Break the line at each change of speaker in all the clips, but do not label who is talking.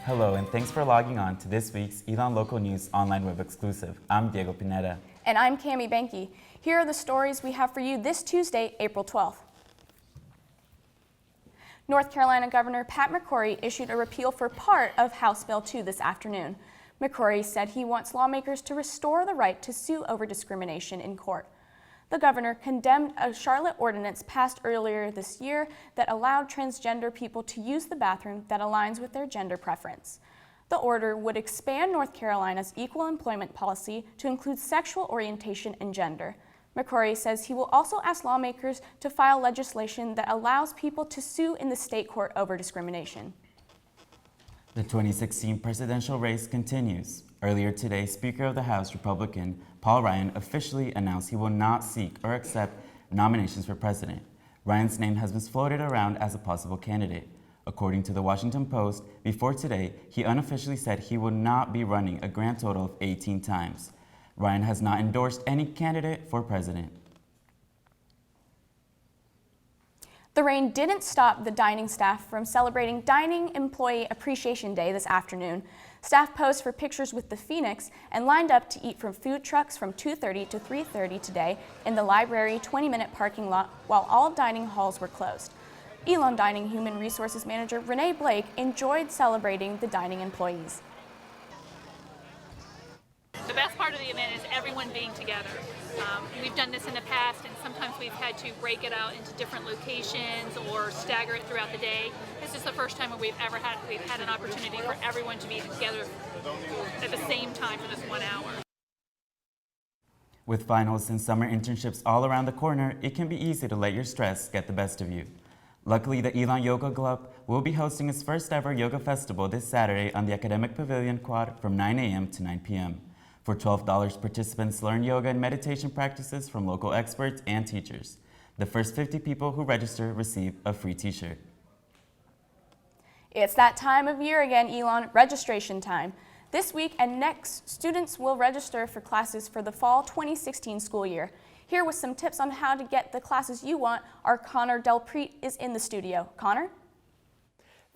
Hello, and thanks for logging on to this week's Elon Local News Online Web Exclusive. I'm Diego Pineda.
And I'm Cami Benke. Here are the stories we have for you this Tuesday, April 12th. North Carolina Governor Pat McCrory issued a repeal for part of House Bill 2 this afternoon. McCrory said he wants lawmakers to restore the right to sue over discrimination in court. The governor condemned a Charlotte ordinance passed earlier this year that allowed transgender people to use the bathroom that aligns with their gender preference. The order would expand North Carolina's equal employment policy to include sexual orientation and gender. McCrory says he will also ask lawmakers to file legislation that allows people to sue in the state court over discrimination.
The 2016 presidential race continues. Earlier today, Speaker of the House, Republican Paul Ryan, officially announced he will not seek or accept nominations for president. Ryan's name has been floated around as a possible candidate. According to the Washington Post, before today, he unofficially said he will not be running a grand total of 18 times. Ryan has not endorsed any candidate for president.
The rain didn't stop the dining staff from celebrating Dining Employee Appreciation Day this afternoon. Staff posed for pictures with the Phoenix and lined up to eat from food trucks from 2:30 to 3:30 today in the library 20-minute parking lot while all dining halls were closed. Elon Dining Human Resources Manager Renee Blake enjoyed celebrating the dining employees.
The best part of the event is everyone being together. We've done this in the past, and sometimes we've had to break it out into different locations or stagger it throughout the day. This is the first time we've had an opportunity for everyone to be together at the same time for this 1 hour.
With finals and summer internships all around the corner, it can be easy to let your stress get the best of you. Luckily, the Elon Yoga Club will be hosting its first ever yoga festival this Saturday on the Academic Pavilion Quad from 9 a.m. to 9 p.m. For $12, participants learn yoga and meditation practices from local experts and teachers. The first 50 people who register receive a free t-shirt.
It's that time of year again, Elon, registration time. This week and next, students will register for classes for the fall 2016 school year. Here with some tips on how to get the classes you want, our Connor Delpreet is in the studio. Connor?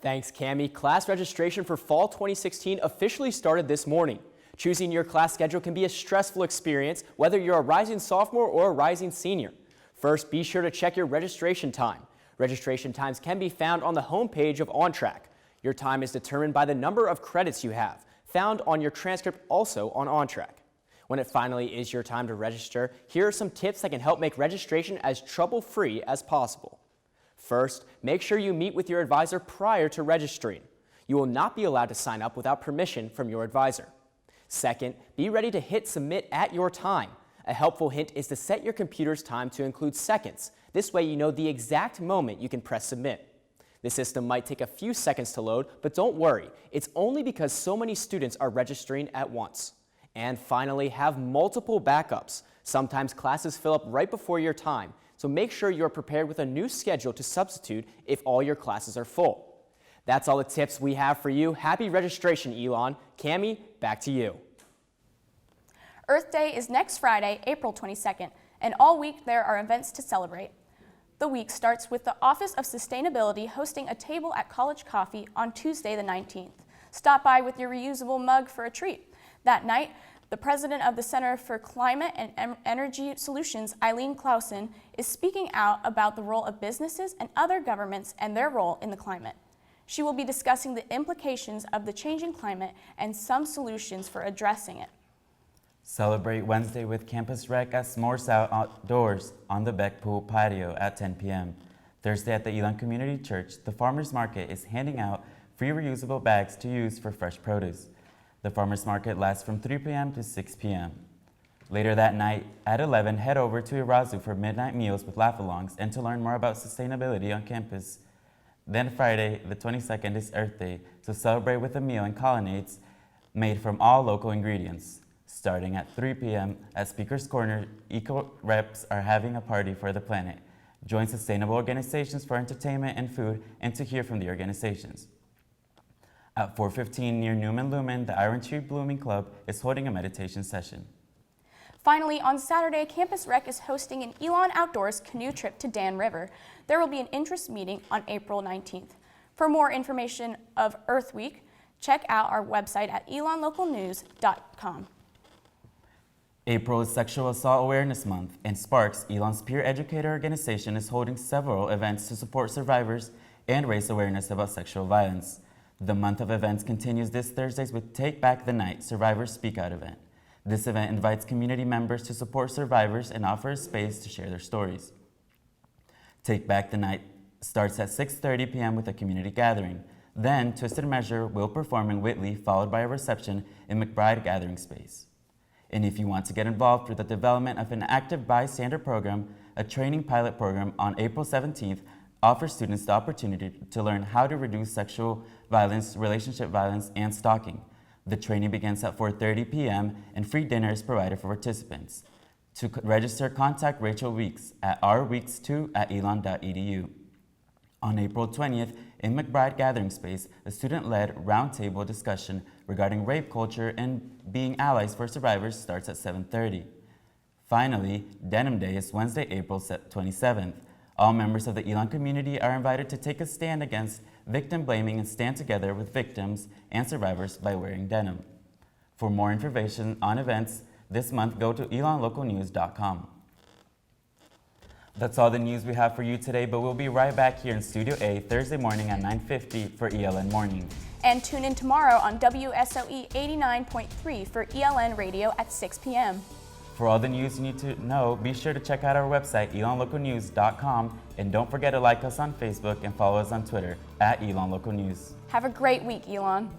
Thanks, Cami. Class registration for fall 2016 officially started this morning. Choosing your class schedule can be a stressful experience, whether you're a rising sophomore or a rising senior. First, be sure to check your registration time. Registration times can be found on the homepage of OnTrack. Your time is determined by the number of credits you have, found on your transcript also on OnTrack. When it finally is your time to register, here are some tips that can help make registration as trouble-free as possible. First, make sure you meet with your advisor prior to registering. You will not be allowed to sign up without permission from your advisor. Second, be ready to hit submit at your time. A helpful hint is to set your computer's time to include seconds. This way you know the exact moment you can press submit. The system might take a few seconds to load, but don't worry. It's only because so many students are registering at once. And finally, have multiple backups. Sometimes classes fill up right before your time, so make sure you're prepared with a new schedule to substitute if all your classes are full. That's all the tips we have for you. Happy registration, Elon. Cami, back to you.
Earth Day is next Friday, April 22nd, and all week there are events to celebrate. The week starts with the Office of Sustainability hosting a table at College Coffee on Tuesday the 19th. Stop by with your reusable mug for a treat. That night, the president of the Center for Climate and Energy Solutions, Eileen Clausen, is speaking out about the role of businesses and other governments and their role in the climate. She will be discussing the implications of the changing climate and some solutions for addressing it.
Celebrate Wednesday with Campus Rec at S'mores Outdoors on the Beck Pool patio at 10 p.m. Thursday at the Elon Community Church, the Farmers Market is handing out free reusable bags to use for fresh produce. The Farmers Market lasts from 3 p.m. to 6 p.m. Later that night, at 11, head over to Irazu for midnight meals with laugh-alongs and to learn more about sustainability on campus. Then Friday, the 22nd, is Earth Day, so celebrate with a meal and colonnades made from all local ingredients. Starting at 3 p.m. at Speaker's Corner, Eco Reps are having a party for the planet. Join sustainable organizations for entertainment and food and to hear from the organizations. At 4:15 near Newman Lumen, the Iron Tree Blooming Club is holding a meditation session.
Finally, on Saturday, Campus Rec is hosting an Elon Outdoors canoe trip to Dan River. There will be an interest meeting on April 19th. For more information of Earth Week, Check out our website at elonlocalnews.com.
April is Sexual Assault Awareness Month, and Sparks, Elon's peer educator organization, is holding several events to support survivors and raise awareness about sexual violence. The month of events continues this Thursday with Take Back the Night Survivors Speak Out event. This event invites community members to support survivors and offer a space to share their stories. Take Back the Night starts at 6:30 p.m. with a community gathering. Then, Twisted Measure will perform in Whitley, followed by a reception in McBride Gathering Space. And if you want to get involved with the development of an active bystander program, a training pilot program on April 17th offers students the opportunity to learn how to reduce sexual violence, relationship violence, and stalking. The training begins at 4:30 p.m. and free dinner is provided for participants. To register, contact Rachel Weeks at rweeks2@elon.edu. On April 20th, in McBride Gathering Space, a student-led roundtable discussion regarding rape culture and being allies for survivors starts at 7:30. Finally, Denim Day is Wednesday, April 27th. All members of the Elon community are invited to take a stand against victim blaming and stand together with victims and survivors by wearing denim. For more information on events this month, go to elonlocalnews.com. That's all the news we have for you today, but we'll be right back here in Studio A Thursday morning at 9:50 for ELN Morning.
And tune in tomorrow on WSOE 89.3 for ELN Radio at 6 p.m.
For all the news you need to know, be sure to check out our website, elonlocalnews.com, and don't forget to like us on Facebook and follow us on Twitter at ElonLocalNews.
Have a great week, Elon.